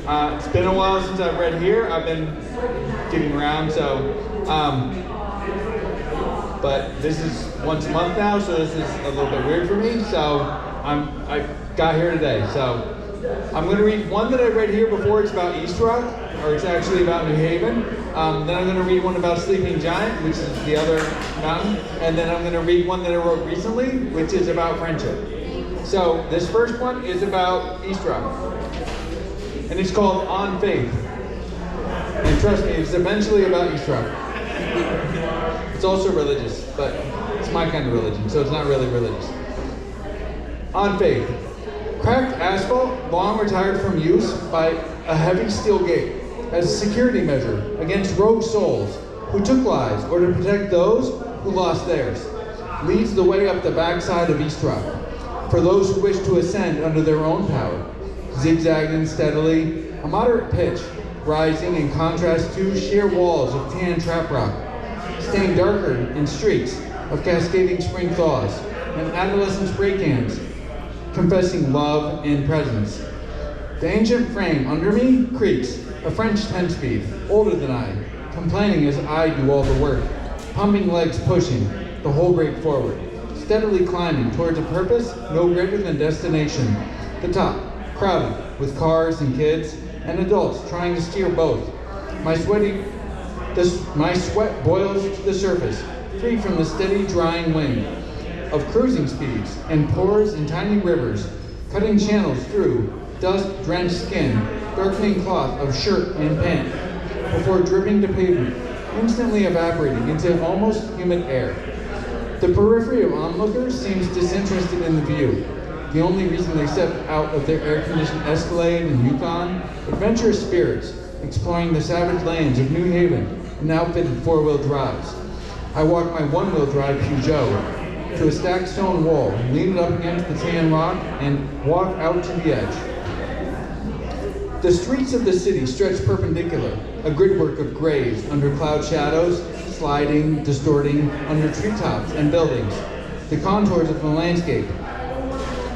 It's been a while since I've read here. I've been getting around, but this is once a month now, so this is a little bit weird for me. So I got here today. So I'm going to read one that I read here before. It's about East Rock, or it's actually about New Haven. Then I'm going to read one about Sleeping Giant, which is the other mountain. And then I'm going to read one that I wrote recently, which is about friendship. So this first one is about East Rock. And it's called On Faith. And trust me, it's eventually about East Rock. It's also religious, but it's my kind of religion, so it's not really religious. On Faith. Cracked asphalt, long retired from use by a heavy steel gate, as a security measure against rogue souls who took lives or to protect those who lost theirs, leads the way up the backside of East Rock for those who wish to ascend under their own power, zigzagging steadily, a moderate pitch, rising in contrast to sheer walls of tan trap rock, staying darker in streaks of cascading spring thaws and adolescent spray cans, confessing love and presence. The ancient frame under me creaks, a French 10-speed, older than I, complaining as I do all the work, pumping legs pushing, the whole brake forward, steadily climbing towards a purpose no greater than destination. The top, crowded with cars and kids and adults trying to steer both. My sweat boils to the surface, free from the steady drying wind of cruising speeds and pours in tiny rivers, cutting channels through dust-drenched skin, darkening cloth of shirt and pant, before dripping to pavement, instantly evaporating into almost humid air. The periphery of onlookers seems disinterested in the view. The only reason they step out of their air-conditioned Escalade and Yukon, adventurous spirits exploring the savage lands of New Haven and outfitted four-wheel drives. I walk my one-wheel drive Peugeot to a stacked stone wall, lean it up against the tan rock, and walk out to the edge. The streets of the city stretch perpendicular, a gridwork of grays under cloud shadows, sliding, distorting under treetops and buildings, the contours of the landscape.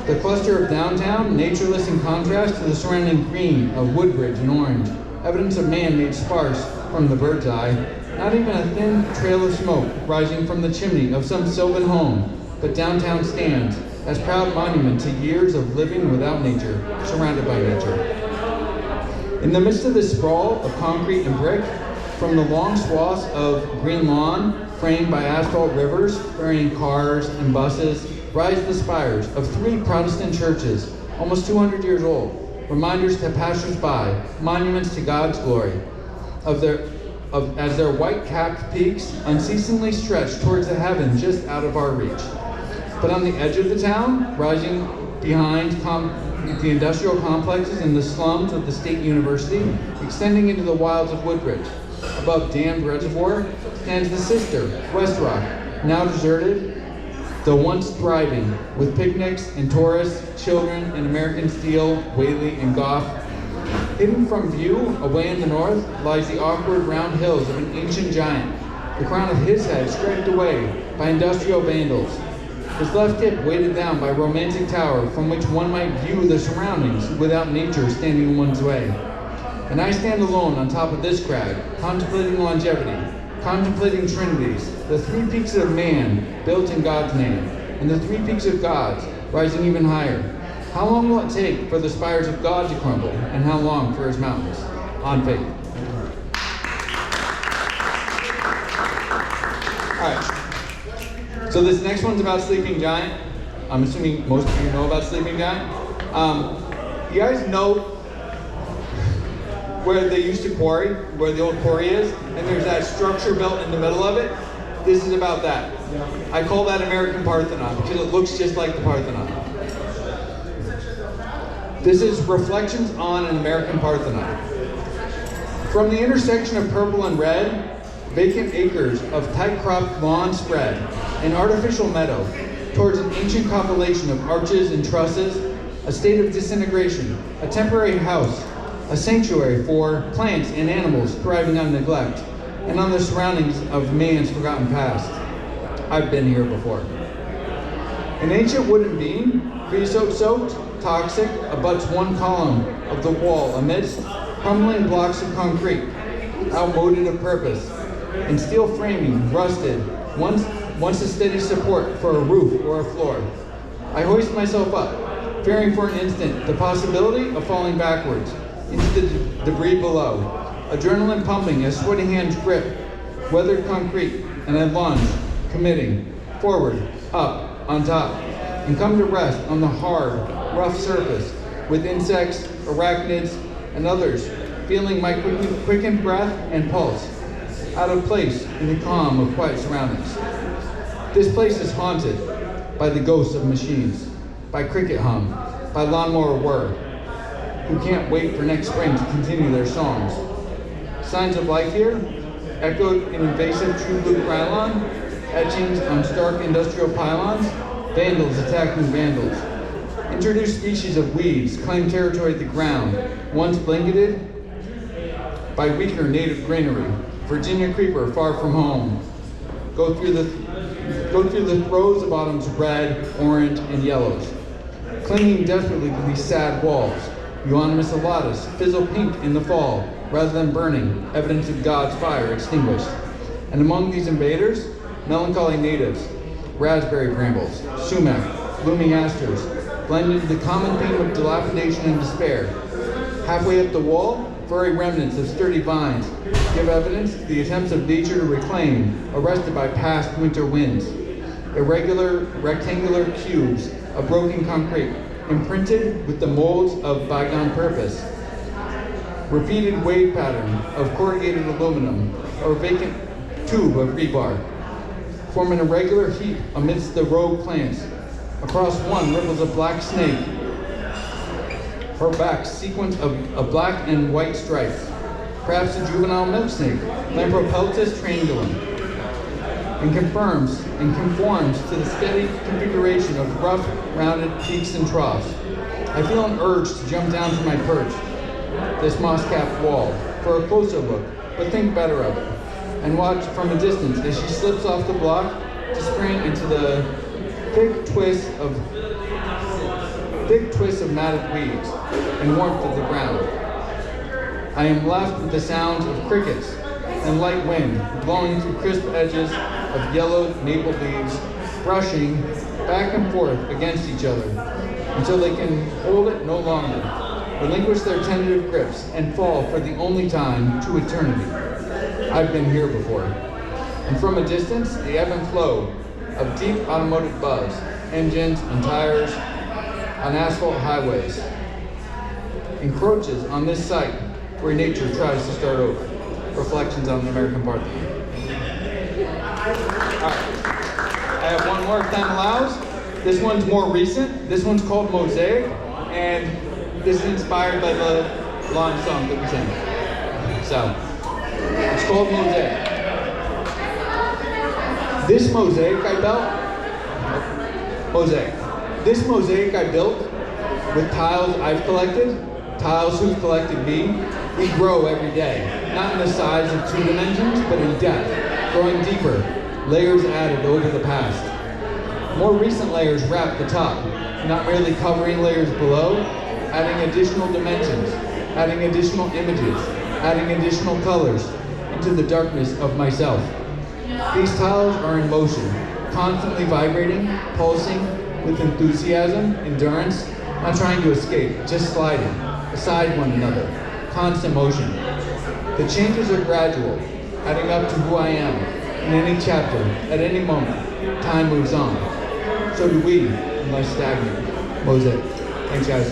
The cluster of downtown, natureless in contrast to the surrounding green of Woodbridge and Orange, evidence of man made sparse from the bird's eye, not even a thin trail of smoke rising from the chimney of some sylvan home, but downtown stands as proud monument to years of living without nature, surrounded by nature. In the midst of this sprawl of concrete and brick, from the long swaths of green lawn, framed by asphalt rivers, burying cars and buses, rise the spires of three Protestant churches, almost 200 years old, reminders to passers-by, monuments to God's glory, as their white-capped peaks unceasingly stretch towards the heaven just out of our reach. But on the edge of the town, rising behind the industrial complexes and the slums of the State University, extending into the wilds of Woodbridge, above Dammed Reservoir, stands the sister, West Rock, now deserted, though once thriving, with picnics and tourists, children and American Steel, Whaley and Goff. Hidden from view, away in the north, lies the awkward round hills of an ancient giant, the crown of his head scraped away by industrial vandals, his left hip weighted down by a romantic tower from which one might view the surroundings without nature standing in one's way. And I stand alone on top of this crag, contemplating longevity, contemplating trinities, the three peaks of man built in God's name, and the three peaks of God's rising even higher. How long will it take for the spires of God to crumble, and how long for his mountains? On Faith. All right. So this next one's about Sleeping Giant. I'm assuming most of you know about Sleeping Giant. You guys know where they used to quarry, where the old quarry is, and there's that structure built in the middle of it? This is about that. I call that American Parthenon because it looks just like the Parthenon. This is Reflections on an American Parthenon. From the intersection of purple and red, vacant acres of tight-cropped lawn spread, an artificial meadow, towards an ancient compilation of arches and trusses, a state of disintegration, a temporary house, a sanctuary for plants and animals thriving on neglect, and on the surroundings of man's forgotten past. I've been here before. An ancient wooden beam, creosote-soaked, toxic, a abuts one column of the wall amidst crumbling blocks of concrete, outmoded of purpose, and steel framing rusted, once a steady support for a roof or a floor. I hoist myself up, fearing for an instant the possibility of falling backwards into the debris below, adrenaline pumping as sweaty hands grip weathered concrete, and I lunge, committing, forward, up, on top, and come to rest on the hard, rough surface with insects, arachnids, and others, feeling my quickened breath and pulse, out of place in the calm of quiet surroundings. This place is haunted by the ghosts of machines, by cricket hum, by lawnmower whir, who can't wait for next spring to continue their songs. Signs of life here, echoed in invasive true blue nylon, etchings on stark industrial pylons, vandals attacking vandals. Introduced species of weeds claim territory of the ground, once blanketed by weaker native greenery. Virginia creeper far from home. Go through the throes of autumn's red, orange, and yellows. Clinging desperately to these sad walls, Euonymus alatus fizzle pink in the fall, rather than burning, evidence of God's fire extinguished. And among these invaders, melancholy natives, raspberry brambles, sumac, blooming asters, blend into the common theme of dilapidation and despair. Halfway up the wall, furry remnants of sturdy vines give evidence to the attempts of nature to reclaim, arrested by past winter winds. Irregular, rectangular cubes of broken concrete, imprinted with the molds of bygone purpose. Repeated wave pattern of corrugated aluminum or vacant tube of rebar form an irregular heap amidst the rogue plants. Across one ripples a black snake, her back sequence of black and white stripes, perhaps a juvenile milk snake, Lampropeltis triangulum, and conforms to the steady configuration of rough, rounded peaks and troughs. I feel an urge to jump down from my perch, this moss-capped wall, for a closer look, but think better of it, and watch from a distance as she slips off the block to spring into the thick twists of matted weeds and warmth of the ground. I am left with the sounds of crickets and light wind blowing through crisp edges of yellowed maple leaves, brushing back and forth against each other until they can hold it no longer, relinquish their tentative grips, and fall for the only time to eternity. I've been here before. And from a distance, the ebb and flow of deep automotive buzz, engines and tires on asphalt highways, encroaches on this site where nature tries to start over. Reflections on the American Parthenon. All right. I have one more if time allows. This one's more recent. This one's called Mosaic, and this is inspired by the lawn song that we sang. So, it's called Mosaic. This mosaic I built with tiles I've collected, tiles who've collected me, we grow every day, not in the size of 2 dimensions, but in depth, growing deeper, layers added over the past. More recent layers wrap the top, not merely covering layers below, adding additional dimensions, adding additional images, adding additional colors into the darkness of myself. These tiles are in motion, constantly vibrating, pulsing with enthusiasm, endurance, not trying to escape, just sliding, beside one another, constant motion. The changes are gradual, adding up to who I am. In any chapter, at any moment, time moves on. So do we, unless stagnant. Mosaic. Thanks, guys.